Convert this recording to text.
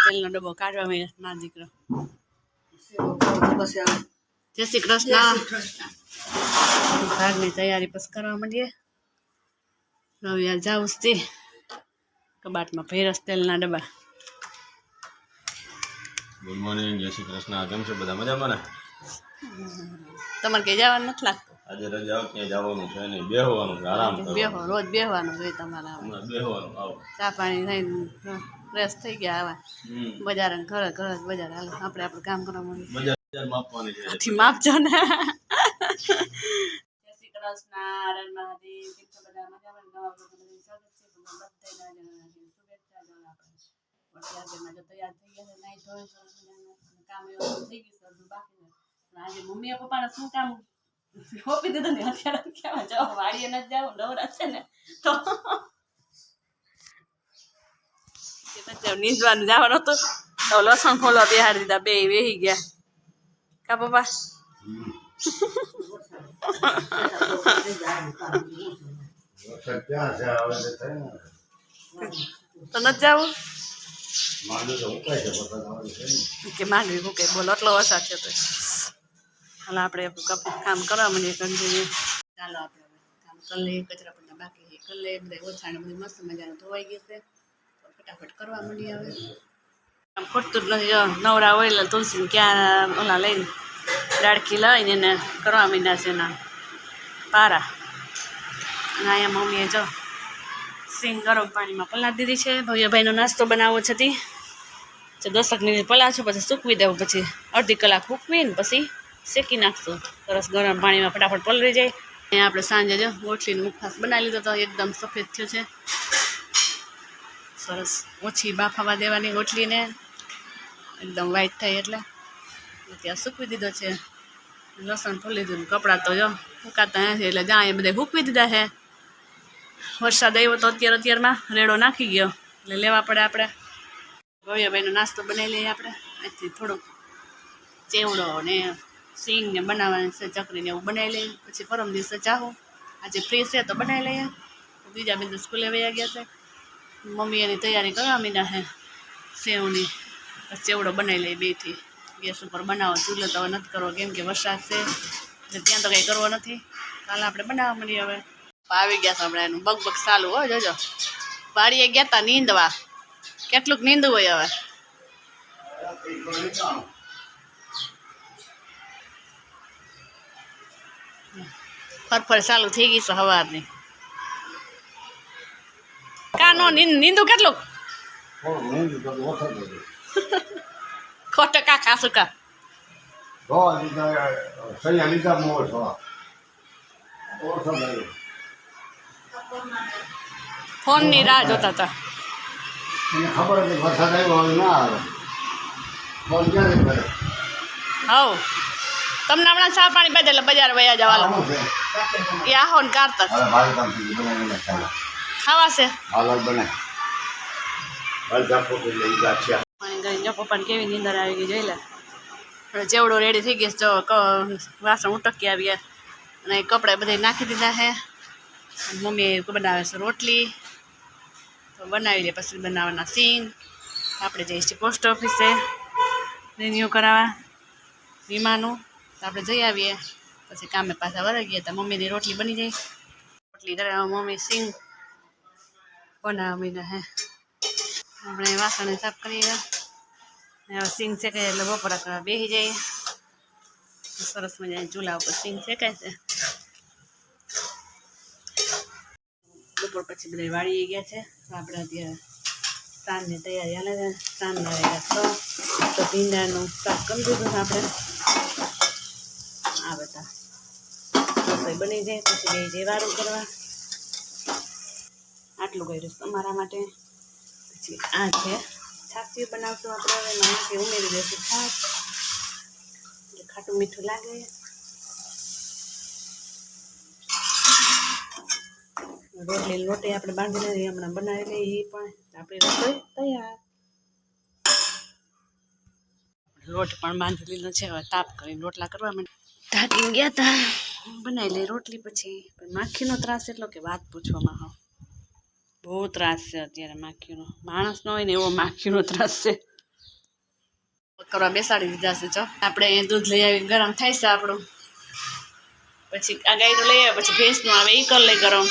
તેલનો ડબ્બો કાઢવા માંડ્યો ના દીકરો. જય શ્રી કૃષ્ણ. ભાગની તૈયારી પછી કરવા માંડીએ. હવે આ જાઉં તે કબાટમાં ભેરસ તેલના ડબ્બા. ગુડ મોર્નિંગ, જય શ્રી કૃષ્ણ. કેમ છો બધા? મજામાં ને? તમારે કઈ જવાનું નથી લાગતું? આજે રજા ક્યાંય જવાનું છે નહીં, બેહવાનું છે, આરામ કરવાનો. બેહો, રોજ બેહવાનું જોઈએ તમારે. બેહવાનું. આવો ચા પાણી થઈને ફ્રેશ થઈ ગયા આવા બજાર ઘર ઘર બજાર હાલ આપણે આપણું કામ કરવા માંડીએ. બજાર માપવાની છે. આથી માપજો ને. જય શ્રી કૃષ્ણ. હરણ મહાદેવ. કેમ છો બધા? મજામાં? નવા બ્લોગમાં સ્વાગત છે. બધાને શુભેચ્છા જણાવું. અત્યારમાં જો તૈયાર થઈ ગયા છે, નાઈ ધોઈ કામ એવું થઈ ગયું છે, અડધું બાકી છે. આજે મમ્મી પપ્પાને શું કામ હોપી દીધું ને અત્યારે કેવા જાવ વાડીએ નથી જાવ નવરા છે ને તો નીંદવાનું જવાનું હતું તો લસણ ફોલો બિહાડી દીધા, બે વેહી ગયા કા પપ્પા? તો નથી જવું કે માંડવી મૂકે? બોલો એટલો વરસાદ છે તો હાલ આપણે કામ કરવા માંડીએ કન્ટિન્યુ. ચાલો આપણે કામ કરી લઈએ. કચરા પડતા બાકી કરી લઈએ. બધા ઓછાને બધું મસ્ત મજાનું ધોવાઈ ગયું છે. ફટાફટ કરવા માંડીએ. હવે આમ ખોટતું જ નથી. નવરા હોય તુલસીને ક્યાં ઓલા લઈને ડાળખી લઈને એને કરવા માંડ્યા છે એના પારા. અને અહીંયા મમ્મીએ જો સિંગ ગરમ પાણીમાં પલાળી દીધી છે. ભવ્યભાઈનો નાસ્તો બનાવવો છે તે 10 મિનિટ પલાળશું, પછી સૂકવી દેવું, પછી અડધી કલાક સૂકવીને પછી શેકી નાખશું. સરસ ગરમ પાણીમાં ફટાફટ પલળી જાય. અહીંયા આપણે સાંજે જો ગોઠલીનો મુખવાસ બનાવી લીધો તો એકદમ સફેદ થયો છે. સરસ ઓછી બાફાવા દેવાની ગોઠલીને, એકદમ વ્હાઈટ થાય એટલે ત્યાં સૂકવી દીધો છે. લસણ ફોલી દીધું. કપડાં તો જો સુકાતા નથી એટલે જ્યાં એ બધા સૂકવી દીધા છે. વરસાદ આવ્યો તો અત્યારમાં રેડો નાખી ગયો એટલે લેવા પડે આપણે. ભવ્યભાઈનો નાસ્તો બનાવી લઈએ આપણે. અહીંથી થોડુંક ચેવડો ને સિંગ ને બનાવવાની છે, ચકરીને એવું બનાવી લઈએ. પછી પરમ દિવસે ચાહું આજે ફ્રી છે તો બનાવી લઈએ. બીજા બિંદુ સ્કૂલે વયા ગયા છે. મમ્મી એની તૈયારી કરવા માંડ્યા છે સેવની. પછી ચેવડો બનાવી લઈએ બેથી. ગેસ ઉપર બનાવો, ચૂલો તો હવે નથી કરવો કેમ કે વરસાદ છે એટલે ત્યાં તો કંઈ કરવો નથી. કાલે આપણે બનાવવા માંડીએ. હવે આવી ગયા છે આપણે. એનું બગ ચાલુ હોય જોજો. વાડીએ ગયા તા નીંદવા. કેટલુંક નીંદવું હોય હવે? ફરફર ચાલુ થઈ ગઈ છે સવારની. કાનો નીંદું કેટલુંક ખોટો કા ખાસું કા ફોન ની રાહ જોતા હતા. ખબર હતી વરસાદ આવ્યો હવે ના આવે. ફોન ક્યારે કરે? હવ તમને હમણાં ચા પાણી પાઈ એટલે બજાર વયા જવાનું એ આહો ને કારતક ખાવા છે. જો પપ્પાને કેવી નીંદર આવી ગઈ જોઈ લે. ચેવડો રેડી થઈ ગઈ. જો વાસણ ઉટકી આવી ગયા અને કપડા બધા નાખી દીધા છે. મમ્મી બનાવે છે રોટલી તો બનાવી લે. પછી બનાવવાના સિંગ. આપણે જઈએ છીએ પોસ્ટ ઓફિસે રિન્યુ કરાવવા વીમાનું. તો આપણે જઈ આવીએ. પછી કામે પાછા વળી ગયા તો મમ્મીની રોટલી બની જાય. રોટલી મમ્મી સિંગ બનાવવા માંડ્યા હે. આપણે વાસણ સાફ કરીએ. સિંગ શેકાય એટલે બપોરા કરવા બેસી જઈએ. સરસ મજાની ચૂલા ઉપર સિંગ શેકાય છે. બપોર પછી બધા વાળી ગયા છે. આપણે અત્યારે સાંજની તૈયારી હાલે છે. સાંજના રહ્યા તો ભીંડાનું શાક કરી દીધું છે આપણે. આ બધા રસોઈ બની જાય પછી બે જે વારું કરવા. આટલું કર્યું તમારા માટે. પછી આ છે છાશી બનાવશું આપણે. હવે નાખી ઉમેરી દઈશું છાશ એટલે ખાટું મીઠું લાગે. રોટલી લોટે આપણે બાંધી લઈએ હમણાં બનાવી લઈએ. એ પણ આપણી રસોઈ તૈયાર. લોટ પણ બાંધી લીધો છે. હવે તાપ કરીને રોટલા કરવા માંડે. ઢાંકીને ગયા હતા. બનાવી લઈ રોટલી. પછી માખીનો ત્રાસ એટલો કે વાત પૂછવામાં હા બહુ ત્રાસ છે અત્યારે માખીનો. માણસ ન હોય ને એવો માખીનો ત્રાસ છે. કરવા બેસાડી દીધા છે જો આપણે અહીંયા દૂધ લઈ આવી ગરમ થાય છે આપણું પછી આ ગાયનું લઈ આવે પછી ભેંસનું આવે એ કરી લઈ ગરમ